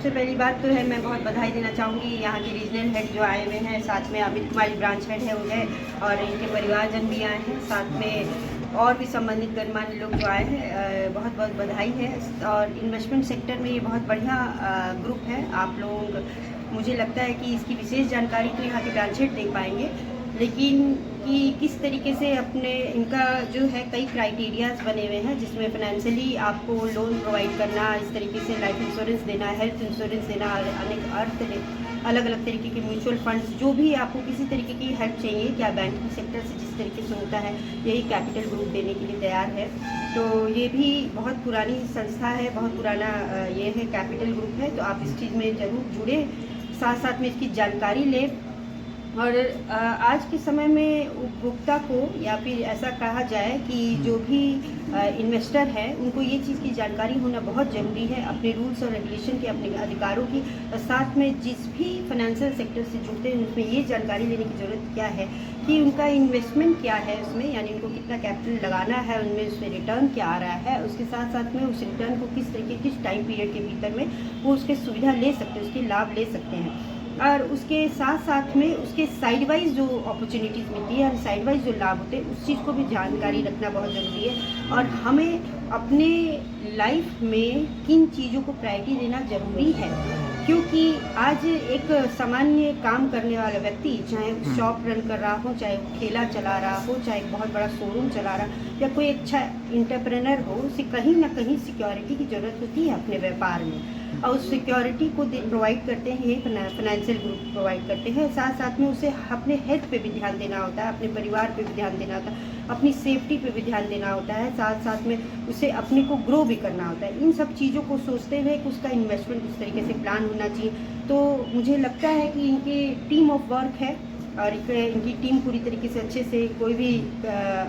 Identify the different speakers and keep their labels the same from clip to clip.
Speaker 1: सबसे पहली बात तो है मैं बहुत बधाई देना चाहूँगी यहाँ के रीजनल हेड जो आए हुए हैं, साथ में अमित कुमार ब्रांच हेड है उन्हें, और इनके परिवारजन भी आए हैं, साथ में और भी संबंधित गणमान्य लोग जो आए हैं। बहुत बहुत बधाई है। और इन्वेस्टमेंट सेक्टर में ये बहुत बढ़िया ग्रुप है। आप लोग, मुझे लगता है कि इसकी विशेष जानकारी तो यहाँ के ब्रांच हेड दे पाएंगे, लेकिन कि किस तरीके से अपने इनका जो है कई क्राइटेरियाज बने हुए हैं, जिसमें फाइनेंशियली आपको लोन प्रोवाइड करना, इस तरीके से लाइफ इंश्योरेंस देना, हेल्थ इंश्योरेंस देना, अनेक अर्थ अलग अलग तरीके के म्यूचुअल फंड्स, जो भी आपको किसी तरीके की हेल्प चाहिए, क्या बैंकिंग सेक्टर से जिस तरीके से होता है, यही कैपिटल ग्रुप देने के लिए तैयार है। तो ये भी बहुत पुरानी संस्था है, बहुत पुराना ये है, कैपिटल ग्रुप है। तो आप इस चीज़ में ज़रूर जुड़े, साथ साथ में इसकी जानकारी लें। और आज के समय में उपभोक्ता को, या फिर ऐसा कहा जाए कि जो भी इन्वेस्टर है, उनको ये चीज़ की जानकारी होना बहुत ज़रूरी है, अपने रूल्स और रेगुलेशन के, अपने अधिकारों की। साथ में जिस भी फाइनेंशियल सेक्टर से जुड़ते हैं उसमें ये जानकारी लेने की ज़रूरत क्या है कि उनका इन्वेस्टमेंट क्या है उसमें, यानी उनको कितना कैपिटल लगाना है उनमें, उसमें रिटर्न क्या आ रहा है, उसके साथ साथ में उस रिटर्न को किस तरीके, किस टाइम पीरियड के भीतर में वो उसके सुविधा ले सकते हैं, उसके लाभ ले सकते हैं। और उसके साथ साथ में उसके साइड वाइज जो अपॉर्चुनिटीज़ मिलती है और साइड वाइज जो लाभ होते हैं, उस चीज़ को भी जानकारी रखना बहुत ज़रूरी है। और हमें अपने लाइफ में किन चीज़ों को प्रायोरिटी देना ज़रूरी है, क्योंकि आज एक सामान्य काम करने वाला व्यक्ति, चाहे वो शॉप रन कर रहा हो, चाहे वो ठेला चला रहा हो, चाहे एक बहुत बड़ा शोरूम चला रहा, या कोई अच्छा इंटरप्रेनर हो, उसे कहीं ना कहीं सिक्योरिटी की ज़रूरत होती है अपने व्यापार में। और उस सिक्योरिटी को प्रोवाइड करते हैं, ये फाइनेंशियल ग्रुप प्रोवाइड करते हैं। साथ साथ में उसे अपने हेल्थ पे भी ध्यान देना होता है, अपने परिवार पे भी ध्यान देना होता है, अपनी सेफ्टी पे भी ध्यान देना होता है, साथ साथ में उसे अपने को ग्रो भी करना होता है। इन सब चीज़ों को सोचते हुए कि उसका इन्वेस्टमेंट इस तरीके से प्लान होना चाहिए। तो मुझे लगता है कि इनके टीम ऑफ वर्क है, और इनकी टीम पूरी तरीके से अच्छे से, कोई भी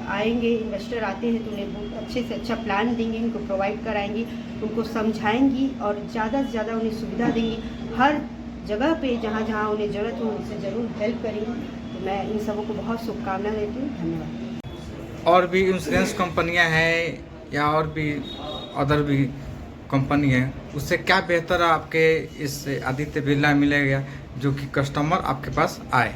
Speaker 1: आएंगे इन्वेस्टर आते हैं तो उन्हें बहुत अच्छे से अच्छा प्लान देंगे, उनको प्रोवाइड कराएंगी, उनको समझाएंगी और ज़्यादा से ज़्यादा उन्हें सुविधा देंगी। हर जगह पे जहाँ जहाँ उन्हें ज़रूरत हो उनसे ज़रूर हेल्प करेंगी। तो मैं इन सबों को बहुत शुभकामना देती हूँ। धन्यवाद।
Speaker 2: और भी इंश्योरेंस कंपनियां हैं या और भी अदर भी कंपनी है, उससे क्या बेहतर आपके इस आदित्य बिरला मिलेगा जो कि कस्टमर आपके पास आए?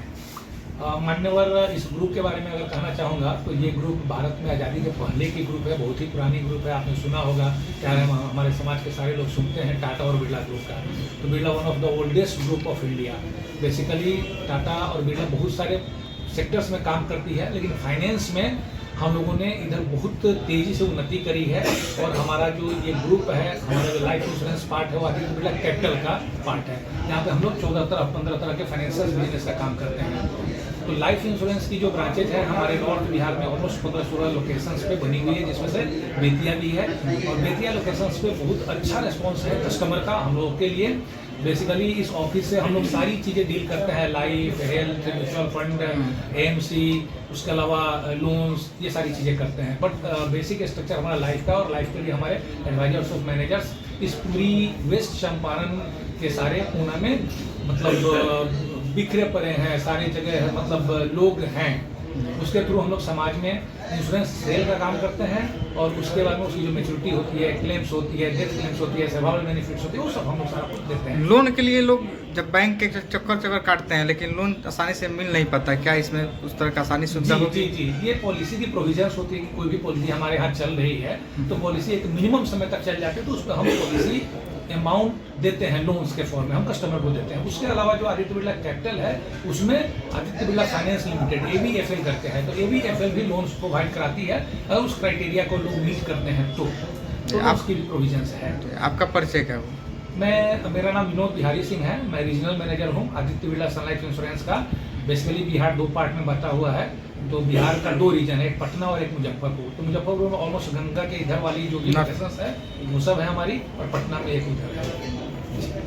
Speaker 3: मान्यवर, इस ग्रुप के बारे में अगर कहना चाहूँगा तो ये ग्रुप भारत में आज़ादी के पहले की ग्रुप है, बहुत ही पुरानी ग्रुप है। आपने सुना होगा, क्या है, हमारे समाज के सारे लोग सुनते हैं टाटा और बिरला ग्रुप का। तो Birla one of the oldest group of India. Basically Tata और बिरला बहुत सारे सेक्टर्स में काम करती है, लेकिन फाइनेंस में हम लोगों ने इधर बहुत तेज़ी से उन्नति करी है। और हमारा जो ये ग्रुप है, हमारा जो लाइफ इंश्योरेंस पार्ट है, वो आदित्य बिरला कैपिटल का पार्ट है, जहाँ पे हम लोग 14-15 तरह के फाइनेंशियल बिजनेस का काम करते हैं। तो लाइफ इंश्योरेंस की जो ब्रांचेज है हमारे नॉर्थ बिहार में ऑलमोस्ट 15-16 लोकेशंस पे बनी हुई है, जिसमें से बेतिया भी है। और बेतिया लोकेशंस पे बहुत अच्छा रिस्पॉन्स है कस्टमर का हम लोगों के लिए। बेसिकली इस ऑफिस से हम लोग सारी चीज़ें डील करते हैं, life, health, mutual fund, AMC, उसके अलावा लोन्स, ये सारी चीज़ें करते हैं। बट बेसिक स्ट्रक्चर हमारा लाइफ का, और लाइफ के लिए हमारे एडवाइजर्स ऑफ मैनेजर्स इस पूरी वेस्ट चंपारण के सारे पूना में मतलब बिखरे पड़े हैं, सारी जगह मतलब लोग हैं। उसके थ्रू हम लोग समाज में इंश्योरेंस सेल का काम करते हैं, और उसके बाद में उसकी जो मैच्योरिटी होती है, क्लेम्स होती है, डेथ क्लेम्स होती है, सर्वाइवल बेनिफिट्स होती है, वो सब हम लोग सारा कुछ देते हैं।
Speaker 2: लोन के लिए लोग जब बैंक के चक्कर काटते हैं, लेकिन लोन आसानी से मिल नहीं पाता, क्या इसमें उस तरह का आसानी सुविधा होगी?
Speaker 3: जी, ये पॉलिसी की प्रोविजंस होती है कि कोई भी पॉलिसी हमारे यहाँ चल रही है तो पॉलिसी एक मिनिमम समय तक चल जाती है, तो उस पर हम पॉलिसी अमाउंट देते हैं लोन्स के फॉर्म में, हम कस्टमर को देते हैं। उसके अलावा जो आदित्य बिरला कैपिटल है, उसमें Aditya Birla finance limited ABFL करते हैं, तो ABFL भी लोन्स प्रोवाइड कराती है अगर उस क्राइटेरिया को लोग मीट करते हैं तो उसकी भी प्रोविजंस है।
Speaker 2: आपका परिचय क्या हो?
Speaker 3: मेरा नाम विनोद बिहारी सिंह है, मैं रीजनल मैनेजर हूँ आदित्य बिरला सन लाइफ इंश्योरेंस का। बेसिकली बिहार 2 पार्ट में बटा हुआ है, तो बिहार का 2 रीजन है, एक पटना और एक मुजफ्फरपुर। तो मुजफ्फरपुर में ऑलमोस्ट गंगा के इधर वाली जो भी लोकेशंस है वो सब है हमारी, और पटना में एक उधर है।